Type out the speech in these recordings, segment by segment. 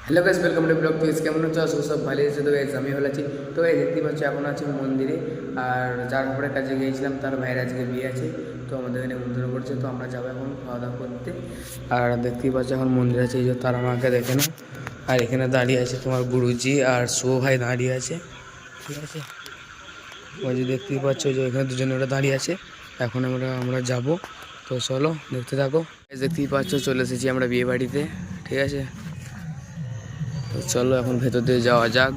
Hello guys, welcome to blog. Page কেমন হচ্ছে? আসলে সব ভালো আছে। তো গাইস আমি ভালো আছি। তো গাইস দেখতে পাচ্ছি এখন আছি মন্দিরে, আর যার পরে কাজে গিয়েছিলাম তার ভাইয়ের আজকে বিয়ে আছে, তো আমাদের এখানে মন্দিরে করছে, তো আমরা যাবো এখন খাওয়া দাওয়া করতে। আর দেখতেই পাচ্ছি এখন মন্দির আছে, এই যে তারা মাকে দেখে না। আর এখানে দাঁড়িয়ে আছে তোমার গুরুজি আর শুভ ভাই দাঁড়িয়ে আছে, ঠিক আছে। ওই যে দেখতেই পাচ্ছ যে এখানে দুজনে ওরা দাঁড়িয়ে আছে। এখন আমরা যাবো, তো চলো দেখতে থাকো। দেখতেই পাচ্ছ চলে এসেছি আমরা বিয়ে বাড়িতে, ঠিক আছে। তো চলো এখন ভেতর দিয়ে যাওয়া যাক।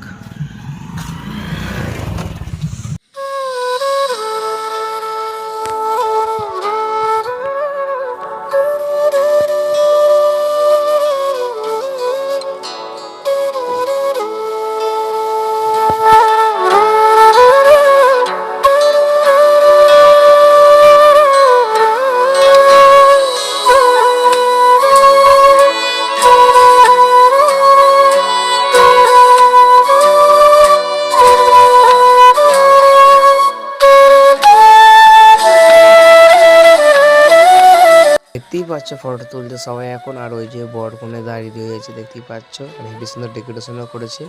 দেখতেই পাচ্ছ ফটো তুলছে সবাই এখন, আর ওই যে বর কনে দাঁড়িয়ে রয়েছে দেখতেই পাচ্ছ, আর হেবি সুন্দর ডেকোরেশনও করেছে।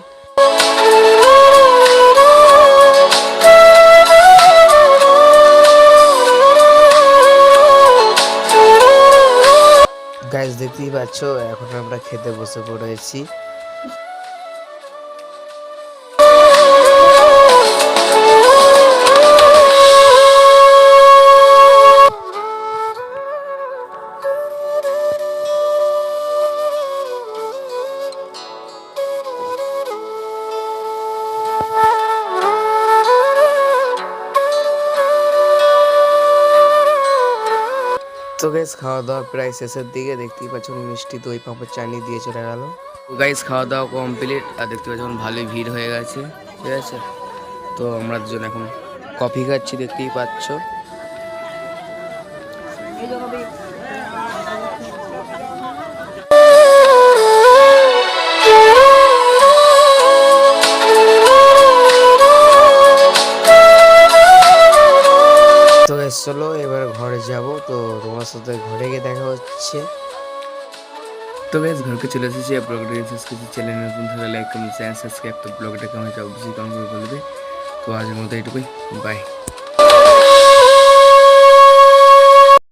গাইস দেখতেই পাচ্ছ এখন আমরা খেতে বসে পড়েছি। তো গাইস খাওয়া দাওয়া প্রায় শেষের দিকে, দেখতেই পাচ্ছ মিষ্টি দই পাঁপড় চাটনি দিয়ে চলে গেল। তো গাইস খাওয়া দাওয়া কমপ্লিট, আর দেখতে পাচ্ছ ভালোই ভিড় হয়ে গেছে, ঠিক আছে। তো আমরা দুজন এখন কফি খাচ্ছি, দেখতেই পাচ্ছ। তো চলো এবার ঘরে যাব, তো তোমার সাথে ঘরে গিয়ে দেখা হচ্ছে। তো গাইস ঘরকে চলে এসেছি। ব্লগটা শেষ করছি। চ্যানেল নতুন থাকলে লাইক কমেন্ট শেয়ার সাবস্ক্রাইব। তো ব্লগটা কেমন হচ্ছে অবশ্যই কমেন্ট করে বলবে। তো আজকের মতো এইটুকুই, বাই।